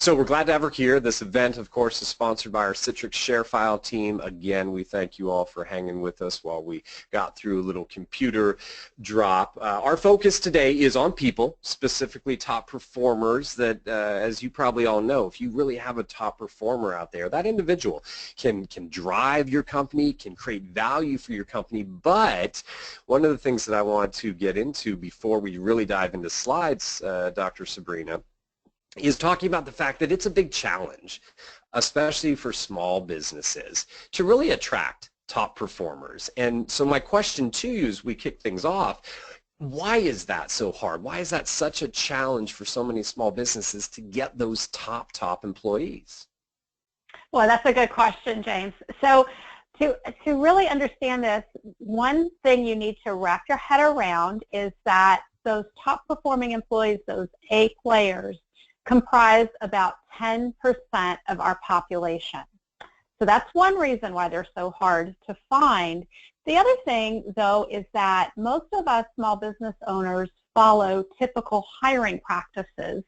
So we're glad to have her here. This event, of course, is sponsored by our Citrix ShareFile team. Again, we thank you all for hanging with us while we got through a little computer drop. Our focus today is on people, specifically top performers that, as you probably all know, if you really have a top performer out there, that individual can drive your company, can create value for your company. But one of the things that I want to get into before we really dive into slides, Dr. Sabrina, is talking about the fact that it's a big challenge, especially for small businesses, to really attract top performers. And so my question to you as we kick things off, why is that so hard? Why is that such a challenge for so many small businesses to get those top employees? Well, that's a good question, James. So to really understand this, one thing you need to wrap your head around is that those top performing employees, those A players, comprise about 10% of our population. So that's one reason why they're so hard to find. The other thing, though, is that most of us small business owners follow typical hiring practices.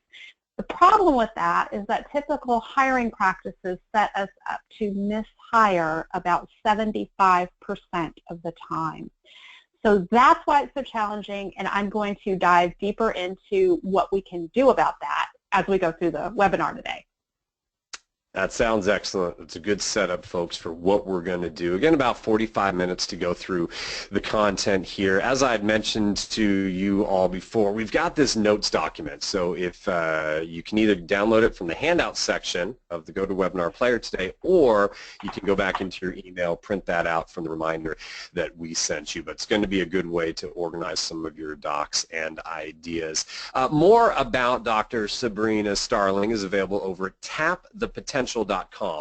The problem with that is that typical hiring practices set us up to mishire about 75% of the time. So that's why it's so challenging, and I'm going to dive deeper into what we can do about that as we go through the webinar today. That sounds excellent. It's a good setup, folks, for what we're going to do. Again, about 45 minutes to go through the content here. As I've mentioned to you all before, we've got this notes document. So if you can either download it from the handout section of the GoToWebinar player today, or you can go back into your email, print that out from the reminder that we sent you. But it's going to be a good way to organize some of your docs and ideas. More about Dr. Sabrina Starling is available over at tapthepotential.com.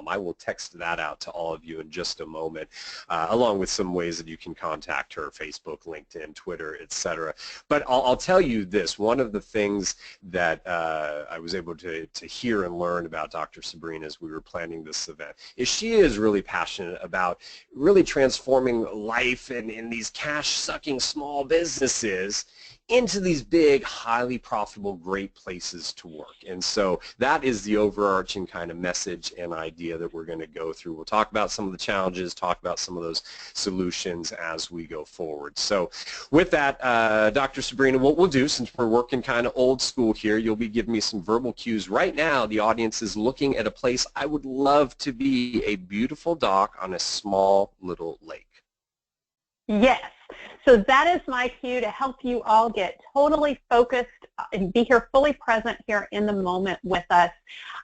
I will text that out to all of you in just a moment, along with some ways that you can contact her: Facebook, LinkedIn, Twitter, etc. But I'll tell you this, one of the things that I was able to hear and learn about Dr. Sabrina as we were planning this event is she is really passionate about really transforming life in these cash-sucking small businesses into these big, highly profitable, great places to work. And so that is the overarching kind of message and idea that we're going to go through. We'll talk about some of the challenges, talk about some of those solutions as we go forward. So with that, Dr. Sabrina, what we'll do, since we're working kind of old school here, you'll be giving me some verbal cues. Right now, the audience is looking at a place I would love to be: a beautiful dock on a small little lake. Yes. So that is my cue to help you all get totally focused and be here fully present here in the moment with us.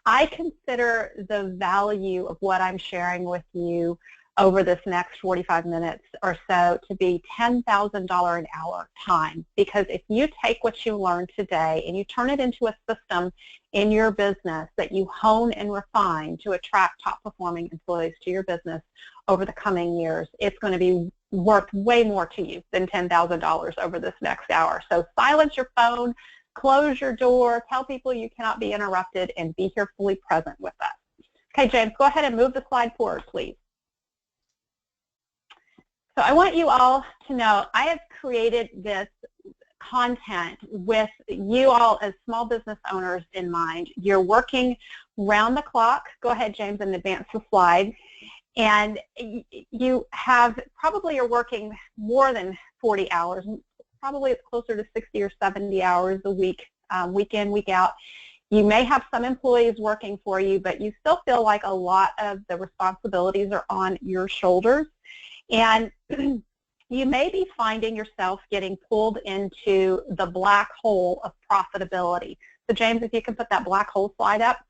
I consider the value of what I'm sharing with you over this next 45 minutes or so to be $10,000 an hour time, because if you take what you learned today and you turn it into a system in your business that you hone and refine to attract top performing employees to your business over the coming years, it's going to be worth way more to you than $10,000 over this next hour. So silence your phone, close your door, tell people you cannot be interrupted, and be here fully present with us. Okay, James, go ahead and move the slide forward, please. So I want you all to know I have created this content with you all as small business owners in mind. You're working round the clock. Go ahead, James, and advance the slide. And you have probably are working more than 40 hours. Probably it's closer to 60 or 70 hours a week, week in, week out. You may have some employees working for you, but you still feel like a lot of the responsibilities are on your shoulders. And you may be finding yourself getting pulled into the black hole of profitability. So James, if you can put that black hole slide up.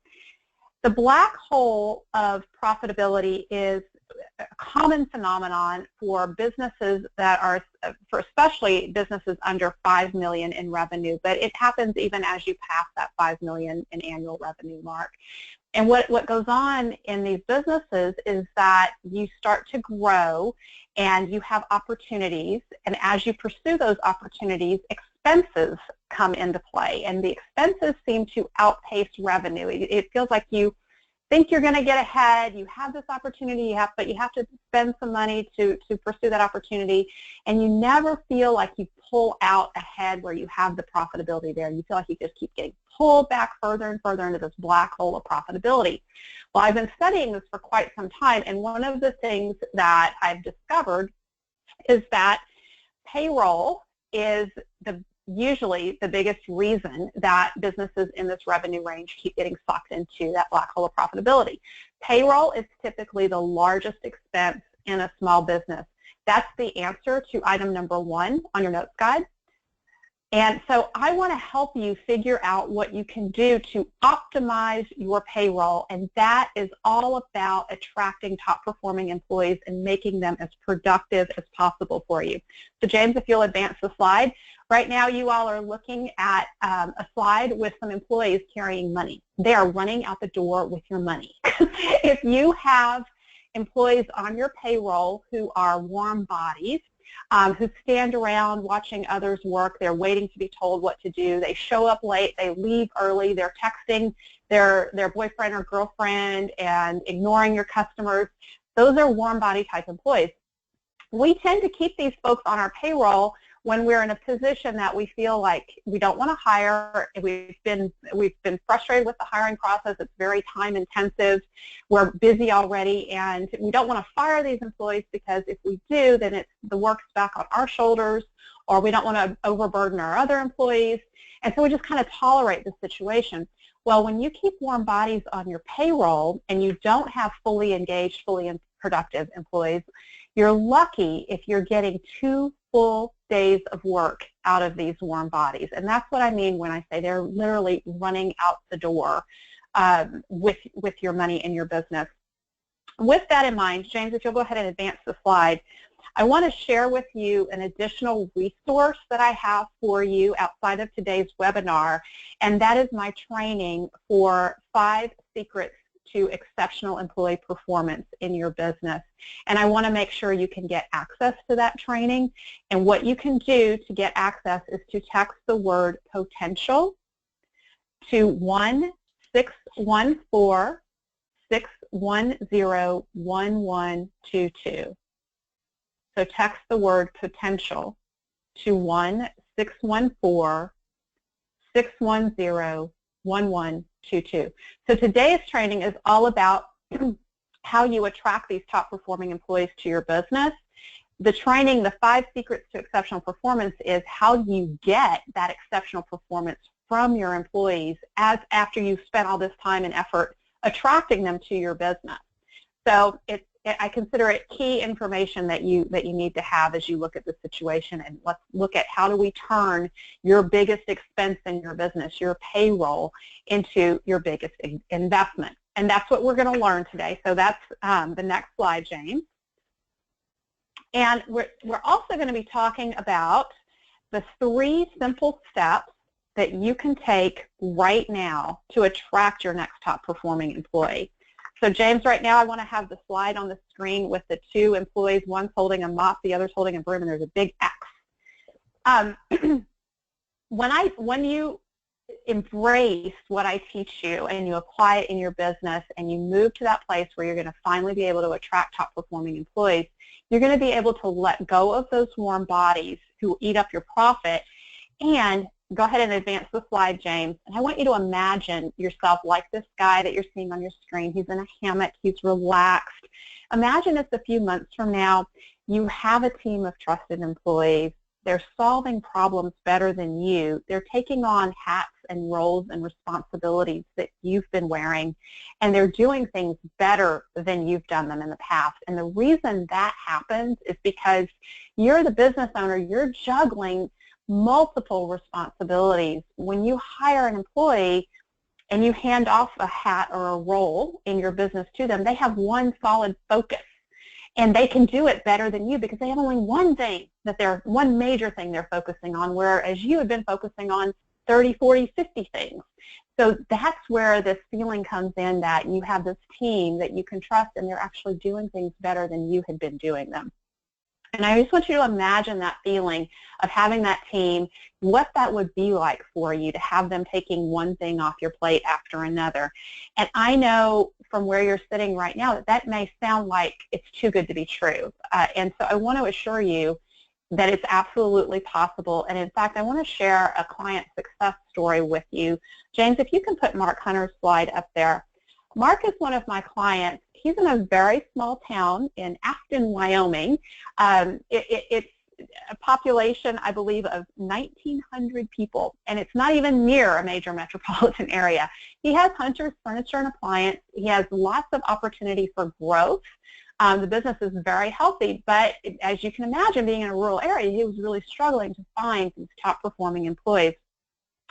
The black hole of profitability is a common phenomenon for businesses that are, for especially businesses under $5 million in revenue, but it happens even as you pass that $5 million in annual revenue mark. And what goes on in these businesses is that you start to grow and you have opportunities, and as you pursue those opportunities, expenses come into play, and the expenses seem to outpace revenue. It feels like you think you're going to get ahead. You have this opportunity, but you have to spend some money to pursue that opportunity, and you never feel like you pull out ahead where you have the profitability there. You feel like you just keep getting pulled back further and further into this black hole of profitability. Well, I've been studying this for quite some time, and one of the things that I've discovered is that payroll is usually the biggest reason that businesses in this revenue range keep getting sucked into that black hole of profitability. Payroll is typically the largest expense in a small business. That's the answer to item number 1 on your notes guide. And so I want to help you figure out what you can do to optimize your payroll, and that is all about attracting top-performing employees and making them as productive as possible for you. So James, if you'll advance the slide. Right now you all are looking at a slide with some employees carrying money. They are running out the door with your money. If you have employees on your payroll who are warm bodies, who stand around watching others work, they're waiting to be told what to do, they show up late, they leave early, they're texting their boyfriend or girlfriend and ignoring your customers, those are warm body type employees. We tend to keep these folks on our payroll when we're in a position that we feel like we don't want to hire. We've been frustrated with the hiring process. It's very time intensive. We're busy already, and we don't want to fire these employees because if we do, then the work's back on our shoulders, or we don't want to overburden our other employees, and so we just kind of tolerate the situation. Well, when you keep warm bodies on your payroll and you don't have fully engaged, fully productive employees, you're lucky if you're getting 2 full days of work out of these warm bodies. And that's what I mean when I say they're literally running out the door with your money in your business. With that in mind, James, if you'll go ahead and advance the slide, I want to share with you an additional resource that I have for you outside of today's webinar, and that is my training for 5 secrets to exceptional employee performance in your business. And I want to make sure you can get access to that training. And what you can do to get access is to text the word potential to 1-614-610-1122. So text the word potential to 1-614-610-1122. So today's training is all about how you attract these top performing employees to your business. The training, the 5 secrets to exceptional performance, is how you get that exceptional performance from your employees after you've spent all this time and effort attracting them to your business. So I consider it key information that you need to have as you look at the situation, and let's look at how do we turn your biggest expense in your business, your payroll, into your biggest investment. And that's what we're going to learn today. So that's the next slide, James. And we're also going to be talking about the 3 simple steps that you can take right now to attract your next top performing employee. So James, right now I want to have the slide on the screen with the 2 employees. One's holding a mop, the other's holding a broom, and there's a big X. When you embrace what I teach you and you apply it in your business and you move to that place where you're going to finally be able to attract top performing employees, you're going to be able to let go of those warm bodies who eat up your profit. And go ahead and advance the slide, James. And I want you to imagine yourself like this guy that you're seeing on your screen. He's in a hammock. He's relaxed. Imagine if a few months from now you have a team of trusted employees. They're solving problems better than you. They're taking on hats and roles and responsibilities that you've been wearing, and they're doing things better than you've done them in the past. And the reason that happens is because you're the business owner. You're juggling multiple responsibilities. When you hire an employee and you hand off a hat or a role in your business to them, they have one solid focus, and they can do it better than you because they have only one major thing they're focusing on, whereas you have been focusing on 30, 40, 50 things. So that's where this feeling comes in that you have this team that you can trust, and they're actually doing things better than you had been doing them. And I just want you to imagine that feeling of having that team, what that would be like for you to have them taking one thing off your plate after another. And I know from where you're sitting right now that that may sound like it's too good to be true. And so I want to assure you that it's absolutely possible. And in fact, I want to share a client success story with you. James, if you can put Mark Hunter's slide up there. Mark is one of my clients. He's in a very small town in Afton, Wyoming. It's a population, I believe, of 1,900 people, and it's not even near a major metropolitan area. He has Hunter's Furniture and Appliance. He has lots of opportunity for growth. The business is very healthy, but as you can imagine, being in a rural area, he was really struggling to find his top-performing employees.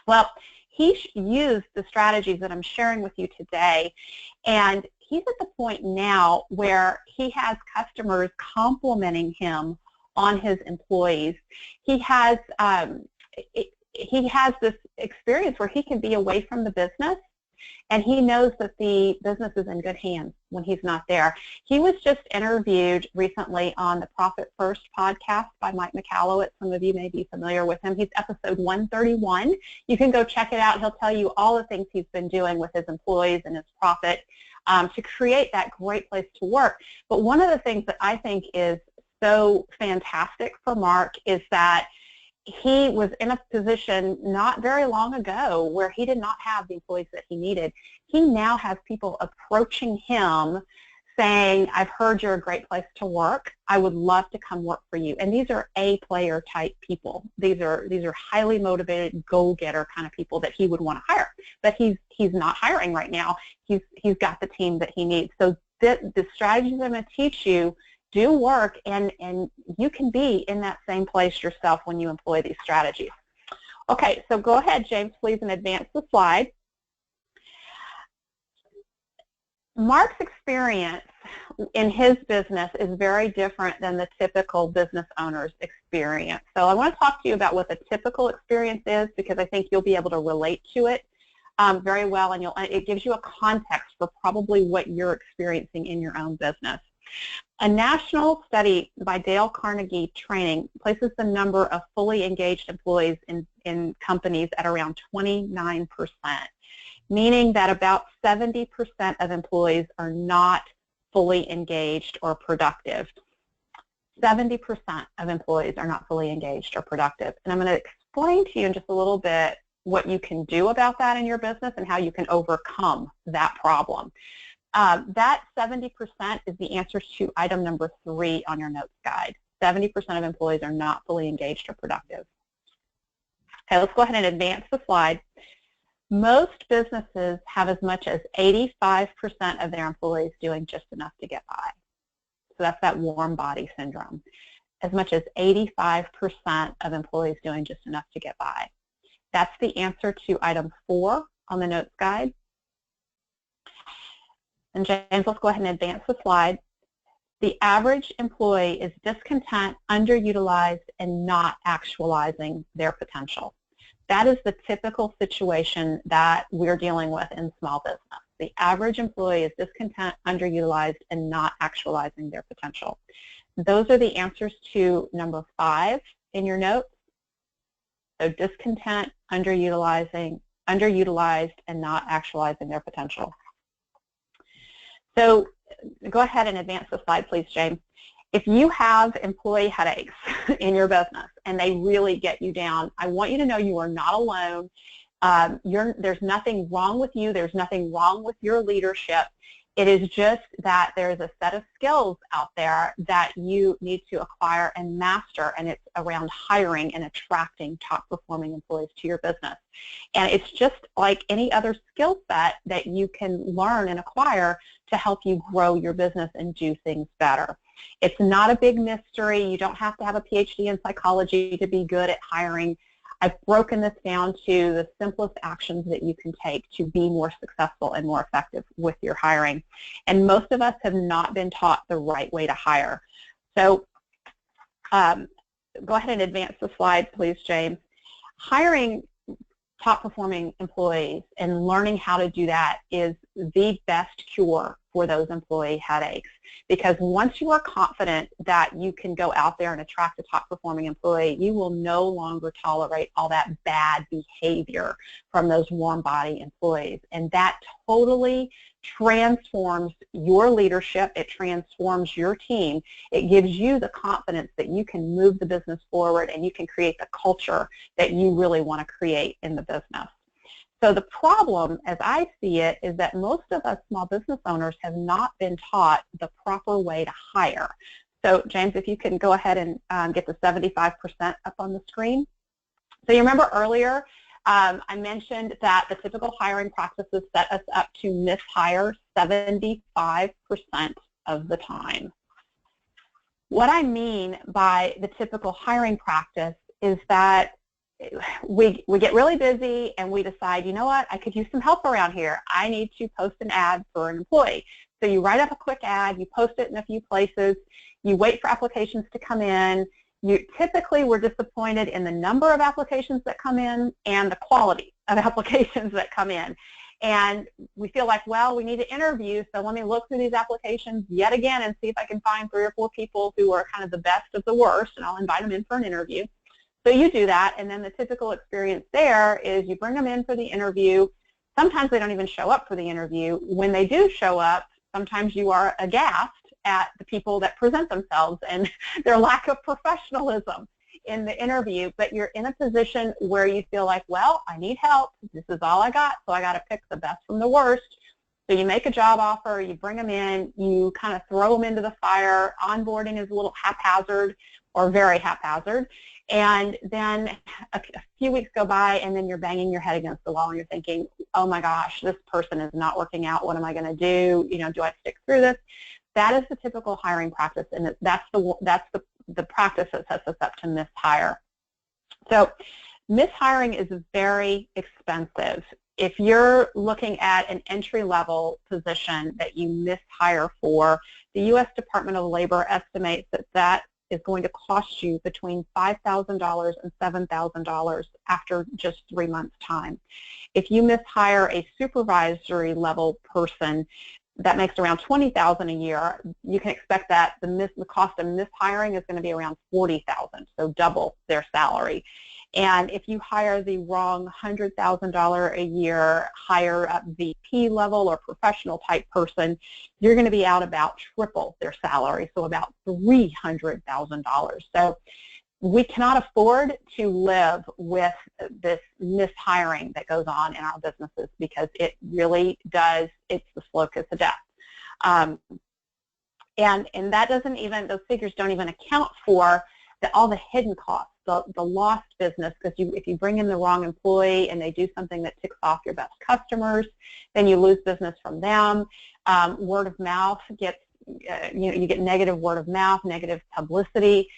Well, he used the strategies that I'm sharing with you today, and he's at the point now where he has customers complimenting him on his employees. He has this experience where he can be away from the business, and he knows that the business is in good hands when he's not there. He was just interviewed recently on the Profit First podcast by Mike McCallowitz. Some of you may be familiar with him. He's episode 131. You can go check it out. He'll tell you all the things he's been doing with his employees and his profit to create that great place to work. But one of the things that I think is so fantastic for Mark is that he was in a position not very long ago where he did not have the employees that he needed. He now has people approaching him saying, I've heard you're a great place to work. I would love to come work for you. And these are A-player type people. These are highly motivated, go-getter kind of people that he would want to hire. But he's not hiring right now. He's got the team that he needs. So the strategies I'm going to teach you do work, and you can be in that same place yourself when you employ these strategies. Okay, so go ahead, James, please, and advance the slide. Mark's experience in his business is very different than the typical business owner's experience. So I want to talk to you about what the typical experience is, because I think you'll be able to relate to it very well, and it gives you a context for probably what you're experiencing in your own business. A national study by Dale Carnegie Training places the number of fully engaged employees in companies at around 29%, meaning that about 70% of employees are not fully engaged or productive. 70% of employees are not fully engaged or productive. And I'm going to explain to you in just a little bit what you can do about that in your business and how you can overcome that problem. That 70% is the answer to item number 3 on your notes guide. 70% of employees are not fully engaged or productive. Okay, let's go ahead and advance the slide. Most businesses have as much as 85% of their employees doing just enough to get by. So that's that warm body syndrome. As much as 85% of employees doing just enough to get by. That's the answer to item 4 on the notes guide. And James, let's go ahead and advance the slide. The average employee is discontent, underutilized, and not actualizing their potential. That is the typical situation that we're dealing with in small business. The average employee is discontent, underutilized, and not actualizing their potential. Those are the answers to number 5 in your notes. So discontent, underutilized, and not actualizing their potential. So go ahead and advance the slide, please, James. If you have employee headaches in your business and they really get you down, I want you to know you are not alone. There's nothing wrong with you. There's nothing wrong with your leadership. It is just that there's a set of skills out there that you need to acquire and master, and it's around hiring and attracting top-performing employees to your business. And it's just like any other skill set that you can learn and acquire to help you grow your business and do things better. It's not a big mystery. You don't have to have a PhD in psychology to be good at hiring. I've broken this down to the simplest actions that you can take to be more successful and more effective with your hiring. And most of us have not been taught the right way to hire. So go ahead and advance the slide, please, James. Hiring top-performing employees and learning how to do that is the best cure for those employee headaches. Because once you are confident that you can go out there and attract a top-performing employee, you will no longer tolerate all that bad behavior from those warm-body employees. And that totally transforms your leadership, it transforms your team, it gives you the confidence that you can move the business forward and you can create the culture that you really want to create in the business. So the problem, as I see it, is that most of us small business owners have not been taught the proper way to hire. So James, if you can go ahead and get the 75% up on the screen. So you remember earlier, I mentioned that the typical hiring practices set us up to mishire 75% of the time. What I mean by the typical hiring practice is that we get really busy and we decide, you know what, I could use some help around here. I need to post an ad for an employee. So you write up a quick ad, you post it in a few places, you wait for applications to come in. Typically, we're disappointed in the number of applications that come in and the quality of applications that come in. And we feel like, well, we need to interview, so let me look through these applications yet again and see if I can find 3 or 4 people who are kind of the best of the worst, and I'll invite them in for an interview. So you do that, and then the typical experience there is you bring them in for the interview. Sometimes they don't even show up for the interview. When they do show up, sometimes you are aghast at the people that present themselves and their lack of professionalism in the interview, but you're in a position where you feel like, well, I need help. This is all I got, so I got to pick the best from the worst. So you make a job offer, you bring them in, you kind of throw them into the fire. Onboarding is a little haphazard or very haphazard. And then a few weeks go by and then you're banging your head against the wall and you're thinking, oh my gosh, this person is not working out. What am I going to do? You know, do I stick through this? That is the typical hiring practice, and that's the practice that sets us up to mishire. So mishiring is very expensive. If you're looking at an entry-level position that you mishire for, the U.S. Department of Labor estimates that that is going to cost you between $5,000 and $7,000 after just 3 months' time. If you mishire a supervisory level person, that makes around $20,000 a year. You can expect that the cost of mishiring is going to be around $40,000, so double their salary. And if you hire the wrong $100,000 a year higher up VP level or professional type person, you're going to be out about triple their salary, so about $300,000. So we cannot afford to live with this mishiring that goes on in our businesses because it really does, it's the slow kiss of death. And that doesn't even, those figures don't even account for all the hidden costs, the lost business, because if you bring in the wrong employee and they do something that ticks off your best customers, then you lose business from them. Word of mouth gets, you get negative word of mouth, negative publicity.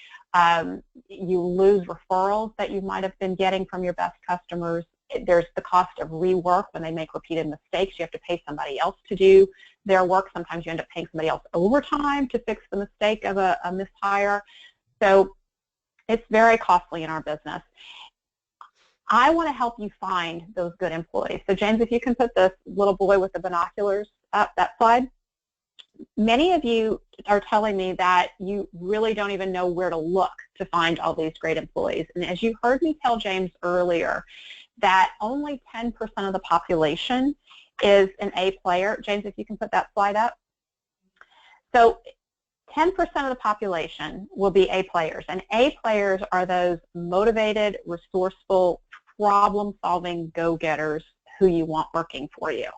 You lose referrals that you might have been getting from your best customers. There's the cost of rework when they make repeated mistakes. You have to pay somebody else to do their work. Sometimes you end up paying somebody else overtime to fix the mistake of a mishire. So it's very costly in our business. I want to help you find those good employees. So James, if you can put this little boy with the binoculars up, that slide. Many of you are telling me that you really don't even know where to look to find all these great employees. And as you heard me tell James earlier, that only 10% of the population is an A player. James, if you can put that slide up. So 10% of the population will be A players. And A players are those motivated, resourceful, problem-solving go-getters who you want working for you.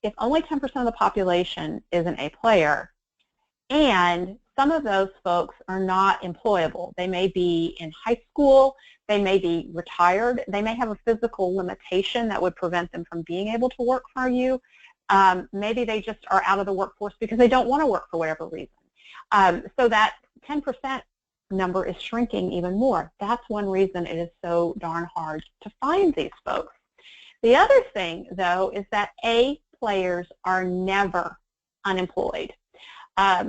If only 10% of the population is an A player, and some of those folks are not employable. They may be in high school, they may be retired, they may have a physical limitation that would prevent them from being able to work for you. Maybe they just are out of the workforce because they don't want to work for whatever reason. So that 10% number is shrinking even more. That's one reason it is so darn hard to find these folks. The other thing, though, is that A players are never unemployed. As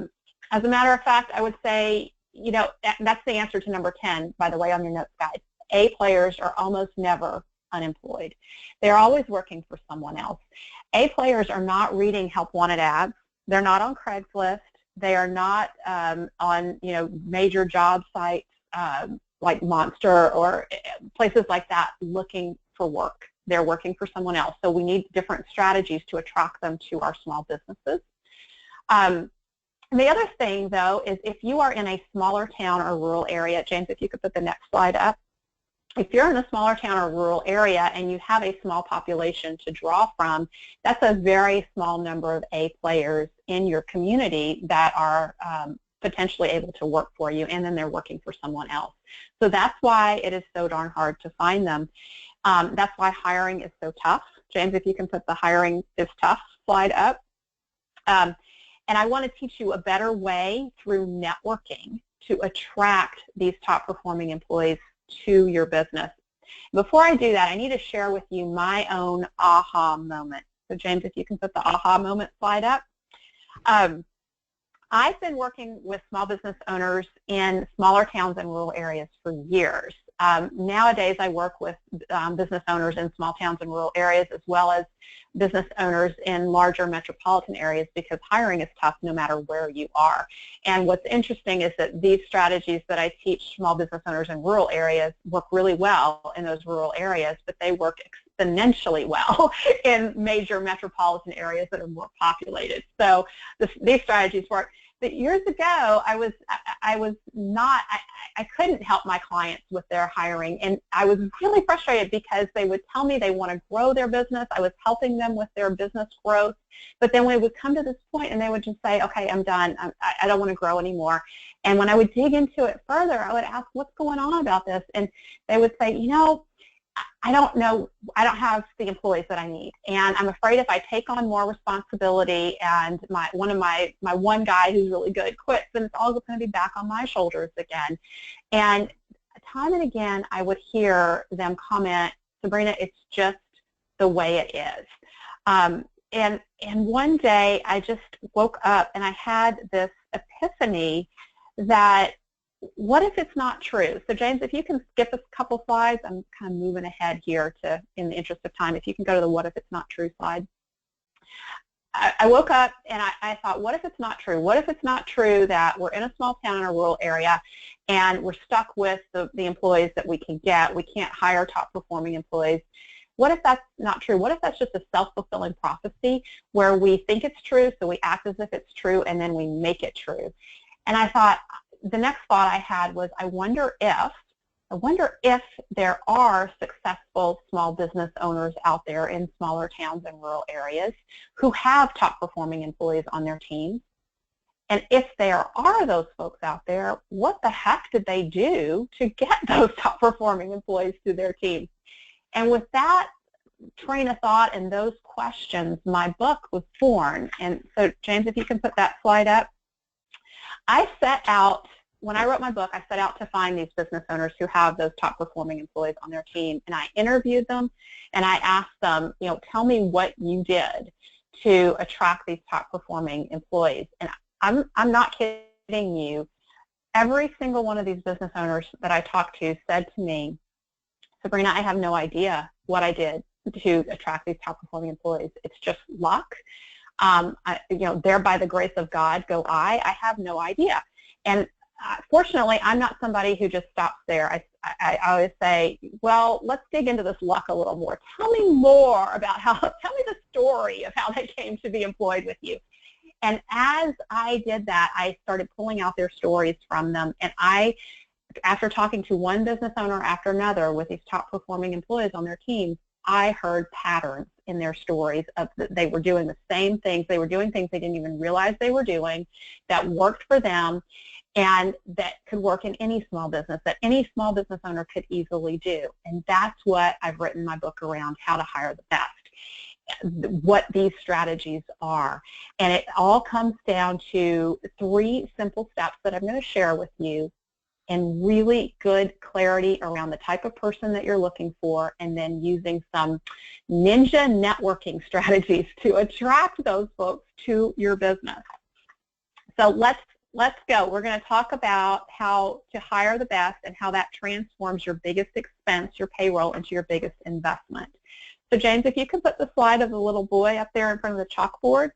a matter of fact, I would say, you know, that's the answer to number 10, by the way, on your notes guide. A players are almost never unemployed. They're always working for someone else. A players are not reading help wanted ads. They're not on Craigslist. They are not on, you know, major job sites like Monster or places like that looking for work. they're working for someone else. So we need different strategies to attract them to our small businesses. The other thing, though, is if you are in a smaller town or rural area, James, if you could put the next slide up. If you're in a smaller town or rural area and you have a small population to draw from, that's a very small number of A players in your community that are potentially able to work for you, and then they're working for someone else. So that's why it is so darn hard to find them. That's why hiring is so tough. James, if you can put the hiring is tough slide up. And I want to teach you a better way through networking to attract these top performing employees to your business. Before I do that, I need to share with you my own aha moment. So James, if you can put the aha moment slide up. I've been working with small business owners in smaller towns and rural areas for years. Nowadays, I work with business owners in small towns and rural areas, as well as business owners in larger metropolitan areas, because hiring is tough no matter where you are. And what's interesting is that these strategies that I teach small business owners in rural areas work really well in those rural areas, but they work exponentially well in major metropolitan areas that are more populated. So these strategies work. But years ago, I couldn't help my clients with their hiring, and I was really frustrated because they would tell me they want to grow their business. I was helping them with their business growth, but then we would come to this point and they would just say, okay, I'm done. I don't want to grow anymore. And when I would dig into it further, I would ask, what's going on about this? And they would say, you know, I don't know, I don't have the employees that I need, and I'm afraid if I take on more responsibility and my one guy who's really good quits, then it's all going to be back on my shoulders again. And time and again, I would hear them comment, Sabrina, it's just the way it is. And one day I just woke up and I had this epiphany that what if it's not true? So James, if you can skip a couple slides, I'm kind of moving ahead here in the interest of time. If you can go to the what if it's not true slide. I woke up and I thought, what if it's not true? What if it's not true that we're in a small town in a rural area and we're stuck with the employees that we can get? We can't hire top performing employees. What if that's not true? What if that's just a self-fulfilling prophecy where we think it's true, so we act as if it's true, and then we make it true? And I thought, the next thought I had was, I wonder if there are successful small business owners out there in smaller towns and rural areas who have top performing employees on their team. And if there are those folks out there, what the heck did they do to get those top performing employees to their team? And with that train of thought and those questions, my book was born. And so James, if you can put that slide up. I set out, when I wrote my book, I set out to find these business owners who have those top performing employees on their team, and I interviewed them and I asked them, you know, tell me what you did to attract these top performing employees. And I'm not kidding you, every single one of these business owners that I talked to said to me, Sabrina, I have no idea what I did to attract these top performing employees. It's just luck. There by the grace of God go I have no idea. And fortunately, I'm not somebody who just stops there. I always say, well, let's dig into this luck a little more. Tell me more about tell me the story of how they came to be employed with you. And as I did that, I started pulling out their stories from them. And after talking to one business owner after another with these top performing employees on their teams, I heard patterns in their stories of that they were doing the same things. They were doing things they didn't even realize they were doing that worked for them and that could work in any small business, that any small business owner could easily do. And that's what I've written my book around, how to hire the best, what these strategies are. And it all comes down to 3 simple steps that I'm going to share with you, and really good clarity around the type of person that you're looking for, and then using some ninja networking strategies to attract those folks to your business. So let's go. We're going to talk about how to hire the best and how that transforms your biggest expense, your payroll, into your biggest investment. So James, if you could put the slide of the little boy up there in front of the chalkboard.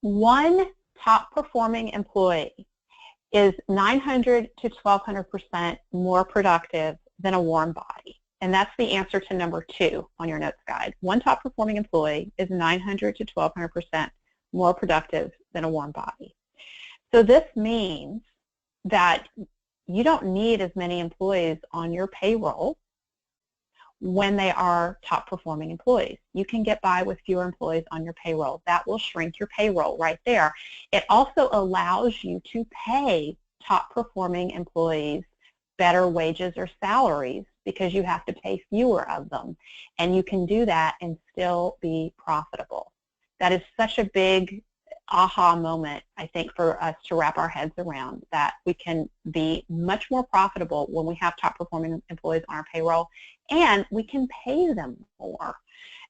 One top performing employee is 900 to 1,200% more productive than a warm body. And that's the answer to number 2 on your notes guide. One top performing employee is 900 to 1,200% more productive than a warm body. So this means that you don't need as many employees on your payroll when they are top performing employees. You can get by with fewer employees on your payroll. That will shrink your payroll right there. It also allows you to pay top performing employees better wages or salaries because you have to pay fewer of them. And you can do that and still be profitable. That is such a big aha moment, I think, for us to wrap our heads around, that we can be much more profitable when we have top performing employees on our payroll, and we can pay them more.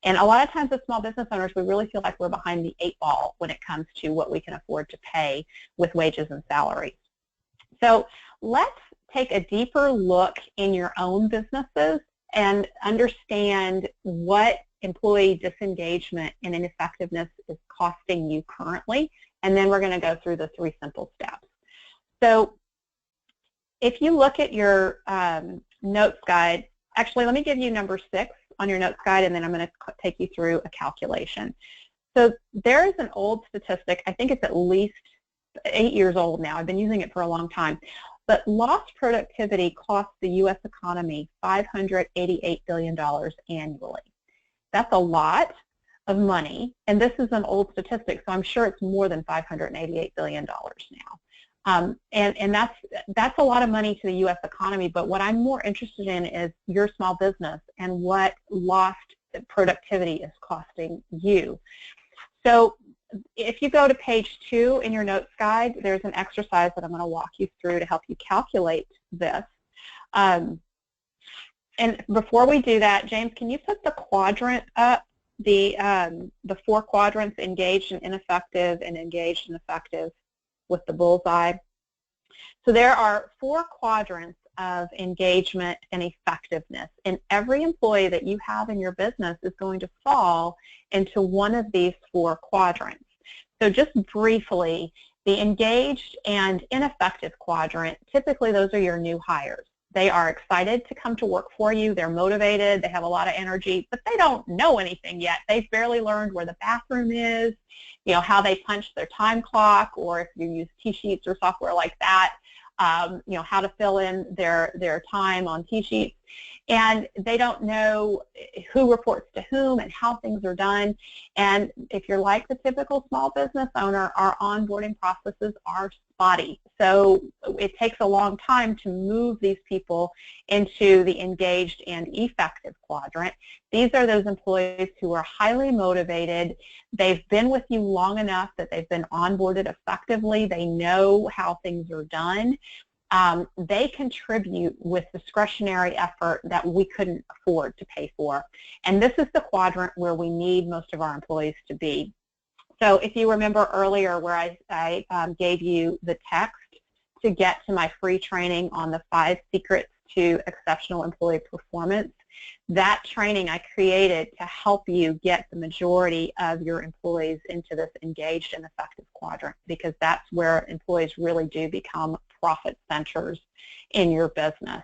And a lot of times as small business owners, we really feel like we're behind the 8 ball when it comes to what we can afford to pay with wages and salaries. So let's take a deeper look in your own businesses and understand what employee disengagement and ineffectiveness is costing you currently, and then we're going to go through the 3 simple steps. So if you look at your notes guide, actually let me give you number 6 on your notes guide, and then I'm going to take you through a calculation. So there is an old statistic, I think it's at least 8 years old now, I've been using it for a long time, but lost productivity costs the U.S. economy $588 billion annually. That's a lot of money, and this is an old statistic, so I'm sure it's more than $588 billion now. And that's a lot of money to the U.S. economy, but what I'm more interested in is your small business and what lost productivity is costing you. So if you go to page 2 in your notes guide, there's an exercise that I'm going to walk you through to help you calculate this. And before we do that, James, can you put the quadrant up, the 4 quadrants, engaged and ineffective and engaged and effective with the bullseye? So there are 4 quadrants of engagement and effectiveness, and every employee that you have in your business is going to fall into one of these 4 quadrants. So just briefly, the engaged and ineffective quadrant, typically those are your new hires. They are excited to come to work for you. They're motivated. They have a lot of energy, but they don't know anything yet. They've barely learned where the bathroom is, you know, how they punch their time clock, or if you use T-sheets or software like that, you know, how to fill in their time on T-sheets. And they don't know who reports to whom and how things are done. And if you're like the typical small business owner, our onboarding processes are spotty. So it takes a long time to move these people into the engaged and effective quadrant. These are those employees who are highly motivated. They've been with you long enough that they've been onboarded effectively. They know how things are done. They contribute with discretionary effort that we couldn't afford to pay for. And this is the quadrant where we need most of our employees to be. So if you remember earlier where I gave you the text to get to my free training on the 5 secrets to exceptional employee performance, that training I created to help you get the majority of your employees into this engaged and effective quadrant, because that's where employees really do become profit centers in your business.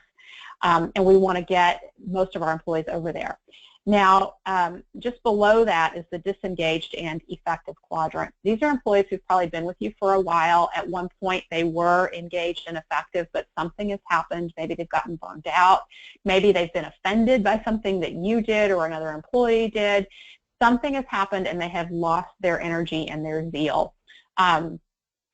And we want to get most of our employees over there. Now, just below that is the disengaged and effective quadrant. These are employees who've probably been with you for a while. At one point, they were engaged and effective, but something has happened. Maybe they've gotten burned out. Maybe they've been offended by something that you did or another employee did. Something has happened, and they have lost their energy and their zeal.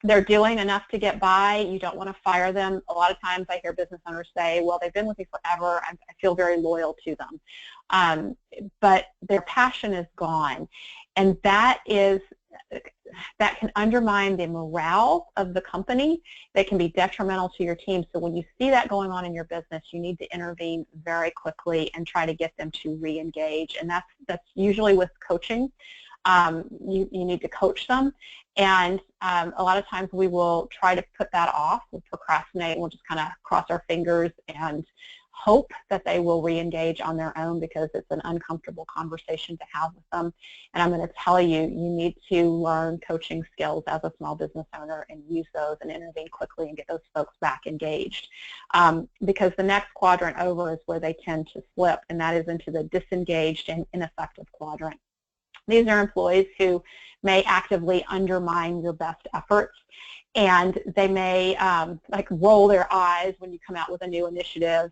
They're doing enough to get by. You don't want to fire them. A lot of times I hear business owners say, well, they've been with me forever. I feel very loyal to them. But their passion is gone. And that can undermine the morale of the company. That can be detrimental to your team. So when you see that going on in your business, you need to intervene very quickly and try to get them to re-engage. And that's usually with coaching. You need to coach them. And a lot of times we will try to put that off. We'll procrastinate. We'll just kind of cross our fingers and hope that they will re-engage on their own because it's an uncomfortable conversation to have with them. And I'm going to tell you, you need to learn coaching skills as a small business owner and use those and intervene quickly and get those folks back engaged. Because the next quadrant over is where they tend to slip, and that is into the disengaged and ineffective quadrant. These are employees who may actively undermine your best efforts, and they may like roll their eyes when you come out with a new initiative.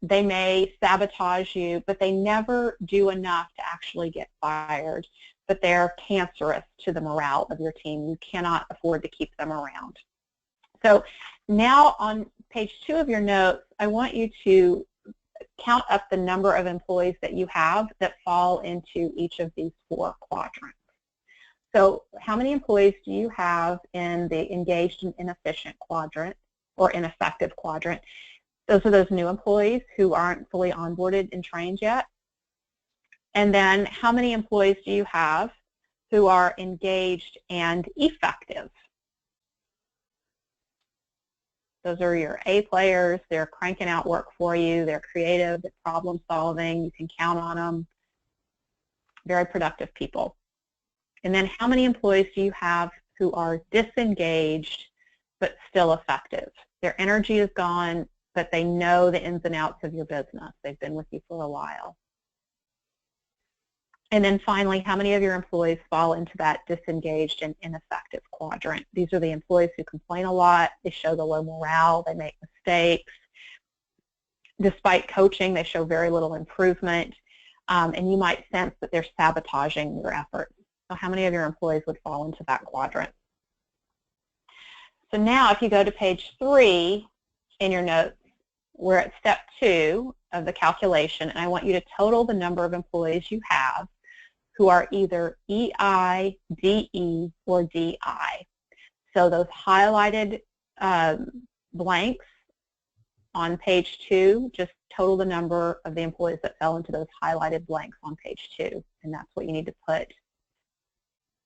They may sabotage you, but they never do enough to actually get fired. But they're cancerous to the morale of your team. You cannot afford to keep them around. So now on page 2 of your notes, I want you to count up the number of employees that you have that fall into each of these 4 quadrants. So how many employees do you have in the engaged and inefficient quadrant or ineffective quadrant? Those are those new employees who aren't fully onboarded and trained yet. And then how many employees do you have who are engaged and effective? Those are your A players. They're cranking out work for you. They're creative. They're problem solving. You can count on them. Very productive people. And then how many employees do you have who are disengaged but still effective? Their energy is gone, but they know the ins and outs of your business. They've been with you for a while. And then finally, how many of your employees fall into that disengaged and ineffective quadrant? These are the employees who complain a lot. They show the low morale. They make mistakes. Despite coaching, they show very little improvement. And you might sense that they're sabotaging your efforts. So how many of your employees would fall into that quadrant? So now if you go to page 3 in your notes, we're at step 2 of the calculation, and I want you to total the number of employees you have who are either EI, DE, or DI. So those highlighted blanks on page 2, just total the number of the employees that fell into those highlighted blanks on page 2, and that's what you need to put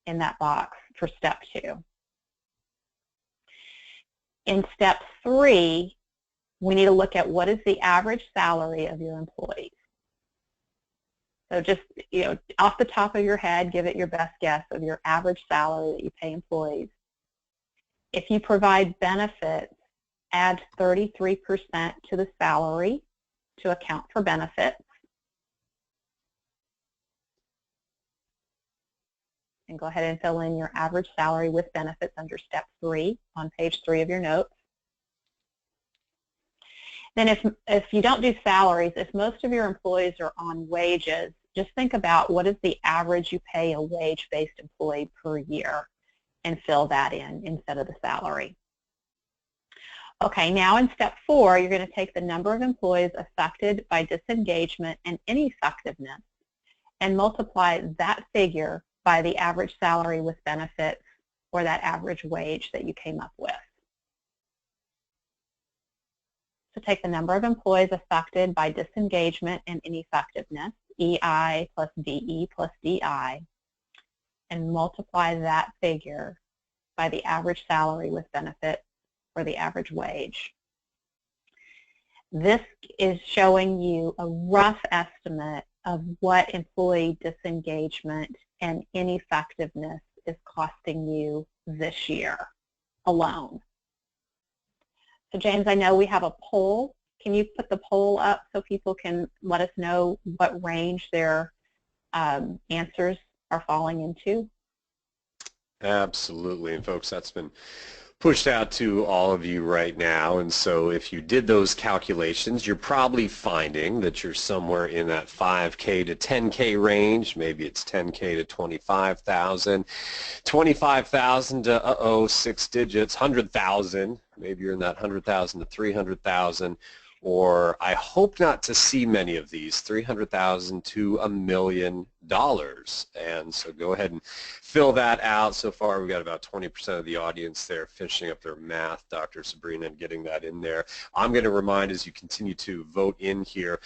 in that box for step 2. In step 3, we need to look at what is the average salary of your employees. So just, off the top of your head, give it your best guess of your average salary that you pay employees. If you provide benefits, add 33% to the salary to account for benefits. And go ahead and fill in your average salary with benefits under step 3 on page 3 of your notes. Then if you don't do salaries, if most of your employees are on wages, just think about what is the average you pay a wage-based employee per year and fill that in instead of the salary. Okay, now in step 4, you're going to take the number of employees affected by disengagement and ineffectiveness and multiply that figure by the average salary with benefits or that average wage that you came up with. So take the number of employees affected by disengagement and ineffectiveness, EI plus DE plus DI, and multiply that figure by the average salary with benefit or the average wage. This is showing you a rough estimate of what employee disengagement and ineffectiveness is costing you this year alone. So James, I know we have a poll. Can you put the poll up so people can let us know what range their answers are falling into? Absolutely, and folks, that's been pushed out to all of you right now, and so if you did those calculations, you're probably finding that you're somewhere in that 5K to 10K range. Maybe it's 10K to 25,000, 25,000 to 6 digits, 100,000. Maybe you're in that 100,000 to 300,000, or I hope not to see many of these, 300,000 to $1 million. And so go ahead and fill that out. So far we've got about 20% of the audience there finishing up their math, Dr. Sabrina, and getting that in there. I'm going to remind as you continue to vote in here,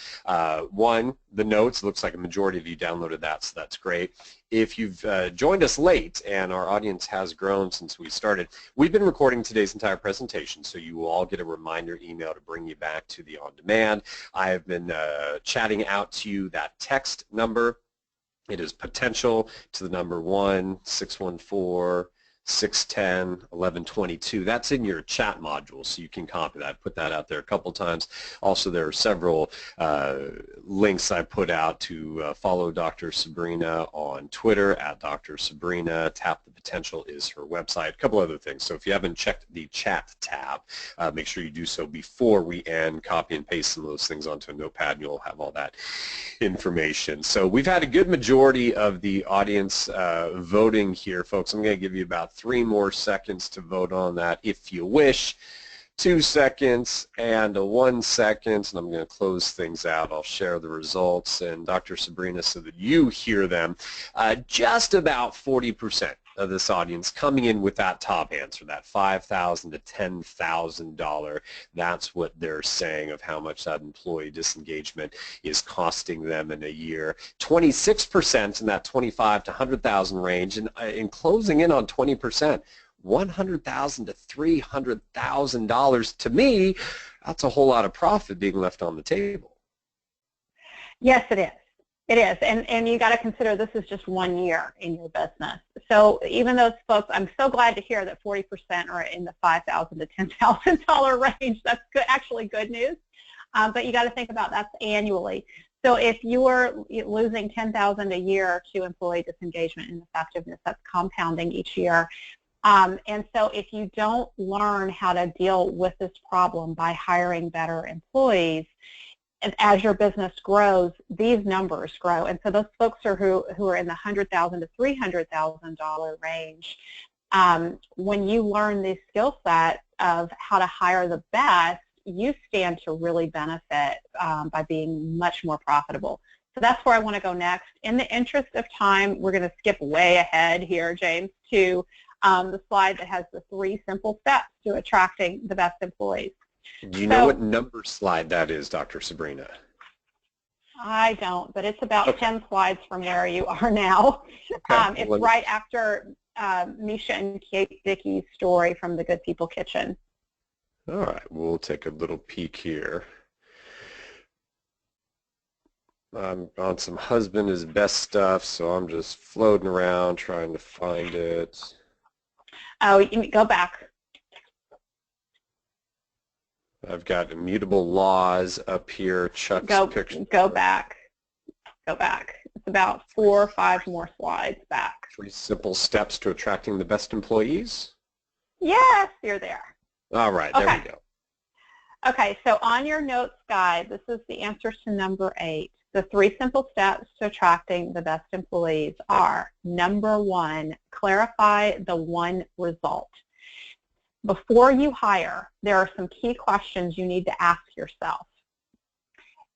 one, the notes. It looks like a majority of you downloaded that, so that's great. If you've joined us late, and our audience has grown since we started, we've been recording today's entire presentation, so you will all get a reminder email to bring you back to the on-demand. I have been chatting out to you that text number. It is potential to the number 1-614-610-1122. That's in your chat module, so you can copy that. I put that out there a couple times. Also, there are several links I put out to follow Dr. Sabrina on Twitter, at Dr. Sabrina. Tap the Potential is her website. A couple other things. So if you haven't checked the chat tab, make sure you do so before we end. Copy and paste some of those things onto a notepad, and you'll have all that information. So we've had a good majority of the audience voting here, folks. I'm going to give you about 3 more seconds to vote on that if you wish. 2 seconds and 1 second, and I'm going to close things out. I'll share the results, and Dr. Sabrina, so that you hear them, just about 40% of this audience coming in with that top answer, that $5,000 to $10,000. That's what they're saying of how much that employee disengagement is costing them in a year. 26% in that $25,000 to $100,000 range, and in closing in on 20%, $100,000 to $300,000. To me, that's a whole lot of profit being left on the table. Yes, it is. It is, and you got to consider this is just 1 year in your business. So even those folks, I'm so glad to hear that 40% are in the $5,000 to $10,000 range. That's good, actually good news. But you got to think about that's annually. So if you are losing $10,000 a year to employee disengagement and effectiveness, that's compounding each year. And so if you don't learn how to deal with this problem by hiring better employees, and as your business grows, these numbers grow. And so those folks who are in the $100,000 to $300,000 range, when you learn these skill sets of how to hire the best, you stand to really benefit by being much more profitable. So that's where I want to go next. In the interest of time, we're going to skip way ahead here, James, to the slide that has the 3 simple steps to attracting the best employees. Do you know what number slide that is, Dr. Sabrina? I don't, but it's about 10 slides from where you are now. Okay. It's right after Misha and Kate Dickey's story from the Good People Kitchen. All right, we'll take a little peek here. I'm on some husband is best stuff, so I'm just floating around trying to find it. Oh, you go back. I've got immutable laws up here. Chuck's picture. Go back. Go back. It's about 4 or 5 more slides back. 3 simple steps to attracting the best employees? Yes, you're there. All right, there we go. Okay, so on your notes guide, this is the answer to number 8. The 3 simple steps to attracting the best employees are, number 1, clarify the one result. Before you hire, there are some key questions you need to ask yourself.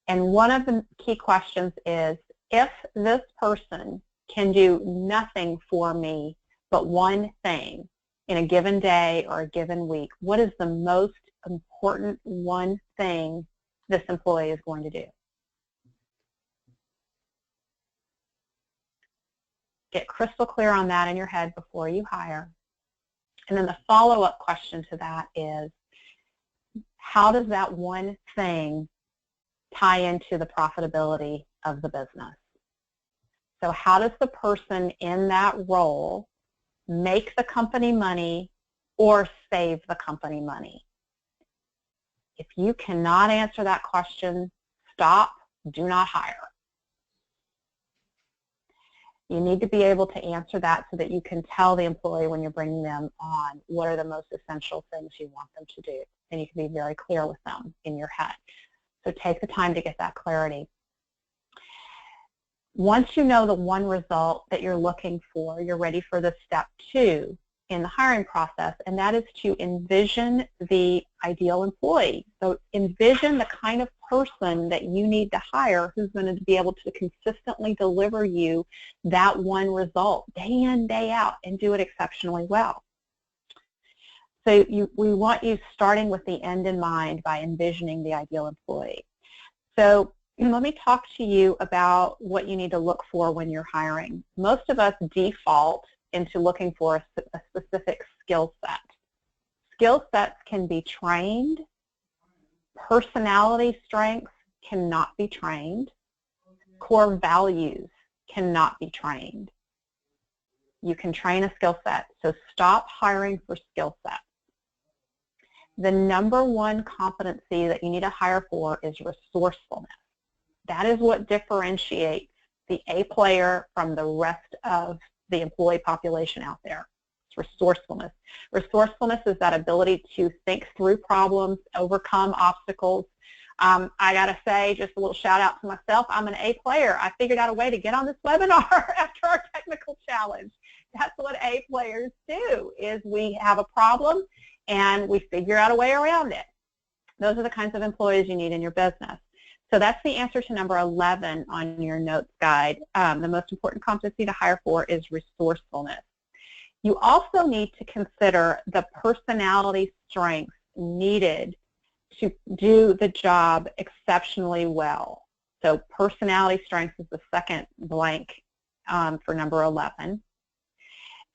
And one of the key questions is, if this person can do nothing for me but one thing in a given day or a given week, what is the most important one thing this employee is going to do? Get crystal clear on that in your head before you hire. And then the follow-up question to that is, how does that one thing tie into the profitability of the business? So how does the person in that role make the company money or save the company money? If you cannot answer that question, stop, do not hire. You need to be able to answer that so that you can tell the employee when you're bringing them on what are the most essential things you want them to do. And you can be very clear with them in your head. So take the time to get that clarity. Once you know the one result that you're looking for, you're ready for the step 2 in the hiring process, and that is to envision the ideal employee. So envision the kind of person that you need to hire who's going to be able to consistently deliver you that one result day in, day out, and do it exceptionally well. So we want you starting with the end in mind by envisioning the ideal employee. So let me talk to you about what you need to look for when you're hiring. Most of us default into looking for a specific skill set. Skill sets can be trained. Personality strengths cannot be trained. Core values cannot be trained. You can train a skill set, so stop hiring for skill sets. The number one competency that you need to hire for is resourcefulness. That is what differentiates the A player from the rest of the employee population out there. It's resourcefulness. Resourcefulness is that ability to think through problems, overcome obstacles. I got to say, just a little shout out to myself, I'm an A player. I figured out a way to get on this webinar after our technical challenge. That's what A players do, is we have a problem and we figure out a way around it. Those are the kinds of employees you need in your business. So that's the answer to number 11 on your notes guide. The most important competency to hire for is resourcefulness. You also need to consider the personality strengths needed to do the job exceptionally well. So personality strengths is the second blank for number 11,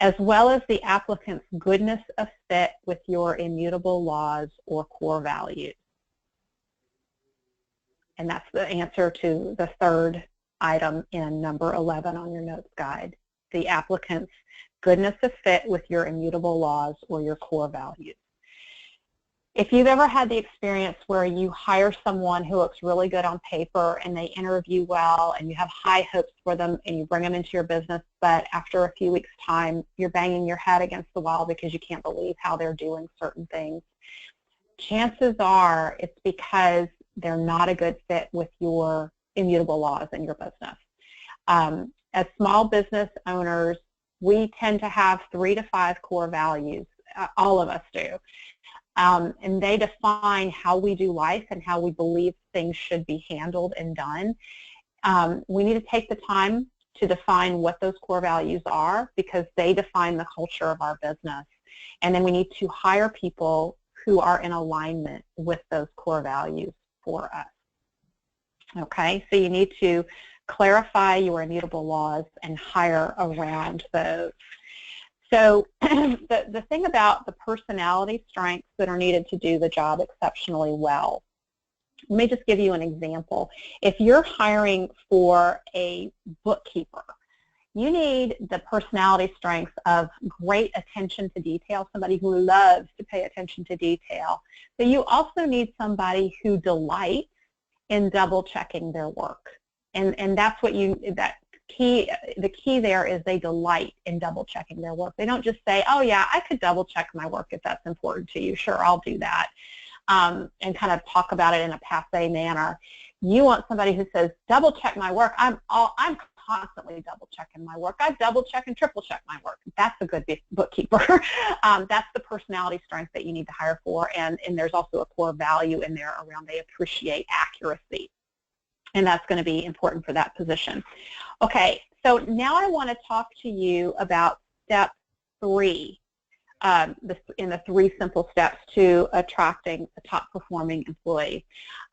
as well as the applicant's goodness of fit with your immutable laws or core values. And that's the answer to the third item in number 11 on your notes guide, the applicant's goodness of fit with your immutable laws or your core values. If you've ever had the experience where you hire someone who looks really good on paper and they interview well and you have high hopes for them and you bring them into your business, but after a few weeks' time you're banging your head against the wall because you can't believe how they're doing certain things, chances are it's because they're not a good fit with your immutable laws in your business. As small business owners, we tend to have 3 to 5 core values. All of us do. And they define how we do life and how we believe things should be handled and done. We need to take the time to define what those core values are because they define the culture of our business. And then we need to hire people who are in alignment with those core values for us. Okay, so you need to clarify your immutable laws and hire around those. So the thing about the personality strengths that are needed to do the job exceptionally well, let me just give you an example. If you're hiring for a bookkeeper, you need the personality strengths of great attention to detail, somebody who loves to pay attention to detail. But you also need somebody who delights in double checking their work. And that's what the key there is they delight in double checking their work. They don't just say, oh yeah, I could double check my work if that's important to you. Sure, I'll do that. And kind of talk about it in a passé manner. You want somebody who says, double check my work. I'm constantly double checking my work. I double check and triple check my work. That's a good bookkeeper. That's the personality strength that you need to hire for, and there's also a core value in there around they appreciate accuracy, and that's going to be important for that position. Okay, so now I want to talk to you about step 3 in the 3 simple steps to attracting a top performing employee.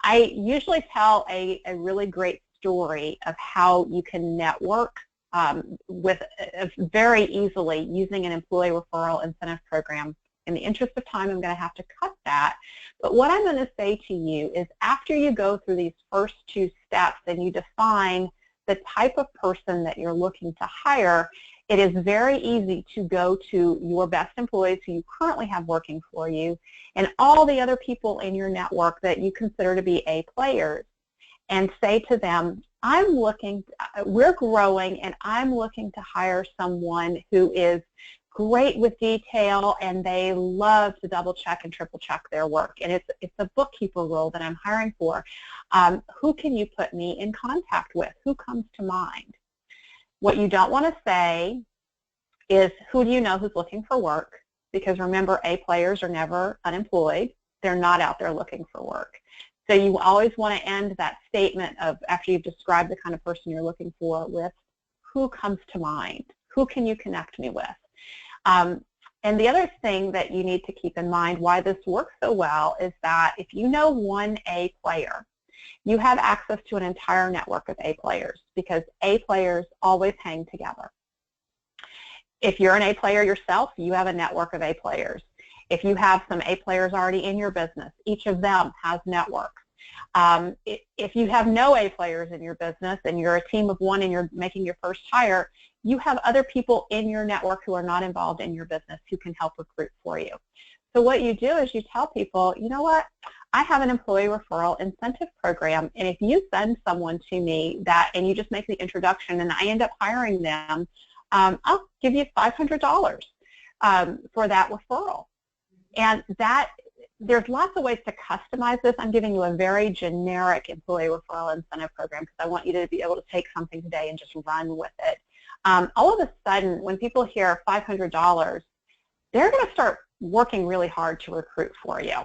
I usually tell a really great story of how you can network very easily using an employee referral incentive program. In the interest of time, I'm going to have to cut that. But what I'm going to say to you is after you go through these first 2 steps and you define the type of person that you're looking to hire, it is very easy to go to your best employees who you currently have working for you and all the other people in your network that you consider to be A players and say to them, we're growing and I'm looking to hire someone who is great with detail and they love to double check and triple check their work, and it's a bookkeeper role that I'm hiring for. Who can you put me in contact with? Who comes to mind? What you don't want to say is, who do you know who's looking for work? Because remember, A players are never unemployed. They're not out there looking for work. So you always want to end that statement of, after you've described the kind of person you're looking for, with who comes to mind? Who can you connect me with? And the other thing that you need to keep in mind why this works so well is that if you know one A player You have access to an entire network of A players because A players always hang together. If you're an A player yourself, you have a network of A players. If you have some A players already in your business, each of them has networks. If you have no A players in your business and you're a team of one and you're making your first hire, you have other people in your network who are not involved in your business who can help recruit for you. So what you do is you tell people, you know what, I have an employee referral incentive program, and if you send someone to me and you just make the introduction and I end up hiring them, I'll give you $500 for that referral. And there's lots of ways to customize this. I'm giving you a very generic employee referral incentive program because I want you to be able to take something today and just run with it. All of a sudden, when people hear $500, they're going to start working really hard to recruit for you.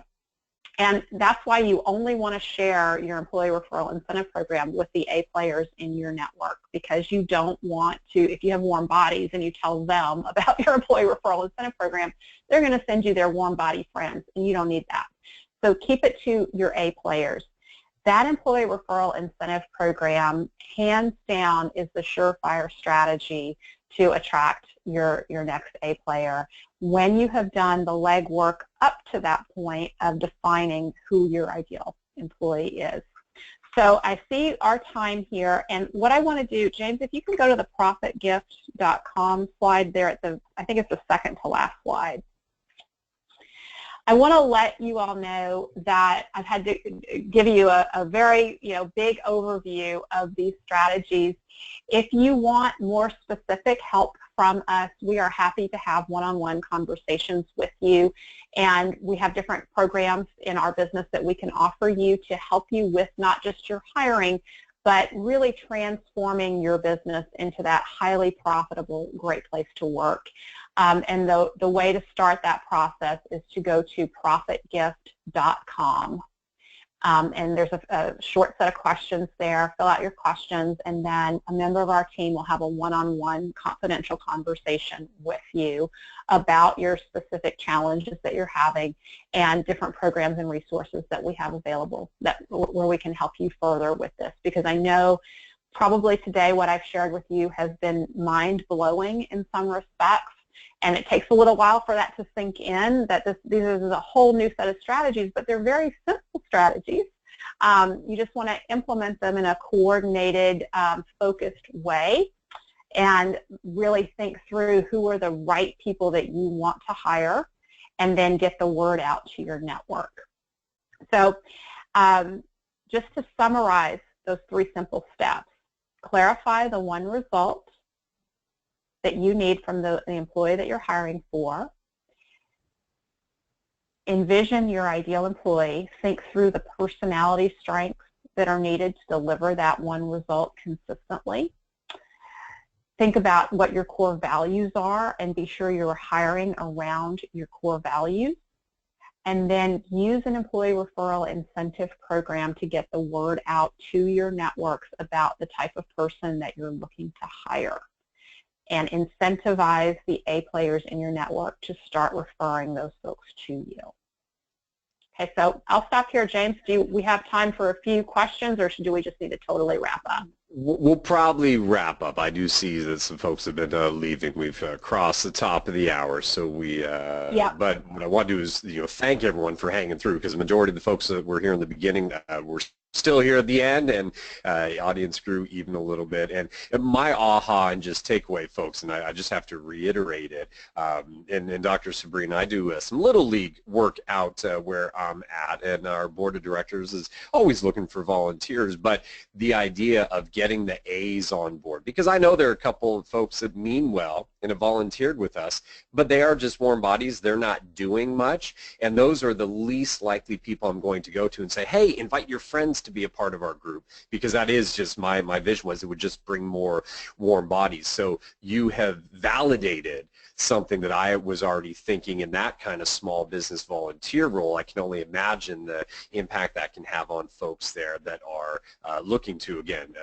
And that's why you only want to share your employee referral incentive program with the A players in your network, because you don't want to, if you have warm bodies and you tell them about your employee referral incentive program, they're going to send you their warm body friends, and you don't need that. So keep it to your A players. That employee referral incentive program, hands down, is the SUREFIRE strategy to attract your next A player when you have done the legwork up to that point of defining who your ideal employee is. So I see our time here, and what I want to do, James, if you can go to the profitgift.com slide there at I think it's the second to last slide. I want to let you all know that I've had to give you a very big overview of these strategies. If you want more specific help from us, we are happy to have one-on-one conversations with you, and we have different programs in our business that we can offer you to help you with not just your hiring, but really transforming your business into that highly profitable, great place to work. And the way to start that process is to go to profitgift.com. And there's a short set of questions there. Fill out your questions, and then a member of our team will have a one-on-one confidential conversation with you about your specific challenges that you're having and different programs and resources that we have available where we can help you further with this. Because I know probably today what I've shared with you has been mind-blowing in some respects. And it takes a little while for that to sink in, that these are a whole new set of strategies, but they're very simple strategies. You just want to implement them in a coordinated, focused way and really think through who are the right people that you want to hire, and then get the word out to your network. So just to summarize those 3 simple steps: clarify the one result that you need from the employee that you're hiring for. Envision your ideal employee. Think through the personality strengths that are needed to deliver that one result consistently. Think about what your core values are and be sure you're hiring around your core values. And then use an employee referral incentive program to get the word out to your networks about the type of person that you're looking to hire. And incentivize the A players in your network to start referring those folks to you. Okay, so I'll stop here. James, do we have time for a few questions, or do we just need to totally wrap up? We'll probably wrap up. I do see that some folks have been leaving. We've crossed the top of the hour, so we. But what I want to do is, thank everyone for hanging through, because the majority of the folks that were here in the beginning were still here at the end, and the audience grew even a little bit. And my aha and just takeaway, folks, and I just have to reiterate it, and Dr. Sabrina, I do some Little League work out where I'm at, and our board of directors is always looking for volunteers, but the idea of getting the A's on board, because I know there are a couple of folks that mean well and have volunteered with us, but they are just warm bodies. They're not doing much, and those are the least likely people I'm going to go to and say, hey, invite your friends to be a part of our group, because that is just my vision was it would just bring more warm bodies. So you have validated something that I was already thinking in that kind of small business volunteer role. I can only imagine the impact that can have on folks there that are looking to, again,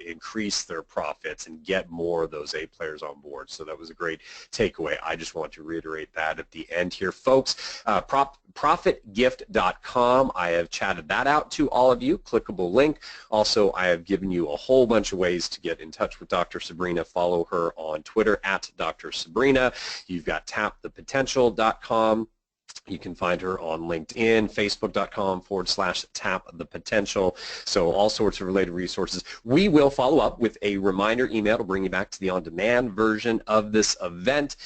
increase their profits and get more of those A players on board. So that was a great takeaway. I just want to reiterate that at the end here. Folks, profitgift.com, I have chatted that out to all of you. clickable link. Also, I have given you a whole bunch of ways to get in touch with Dr. Sabrina. Follow her on Twitter at Dr. Sabrina. You've got tapthepotential.com. You can find her on LinkedIn, facebook.com/tapthepotential. So all sorts of related resources. We will follow up with a reminder email to bring you back to the on-demand version of this event.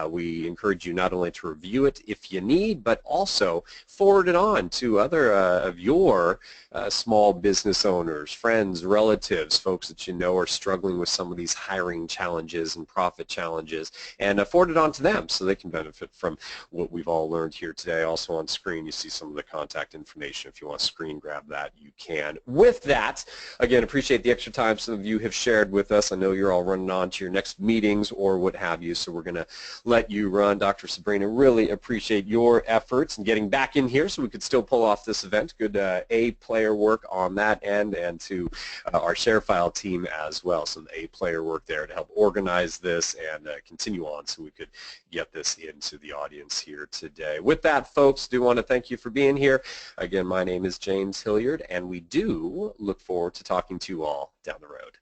We encourage you not only to review it if you need, but also forward it on to other of your small business owners, friends, relatives, folks that you know are struggling with some of these hiring challenges and profit challenges, and forward it on to them so they can benefit from what we've all learned here today. Also on screen you see some of the contact information. If you want to screen grab that, you can. With that, again, appreciate the extra time some of you have shared with us. I know you're all running on to your next meetings or what have you, so we're going to let you run. Dr. Sabrina, really appreciate your efforts in getting back in here so we could still pull off this event. Good A-player work on that end, and to our ShareFile team as well. Some A-player work there to help organize this and continue on so we could get this into the audience here today. With that, folks, do want to thank you for being here. Again, my name is James Hilliard, and we do look forward to talking to you all down the road.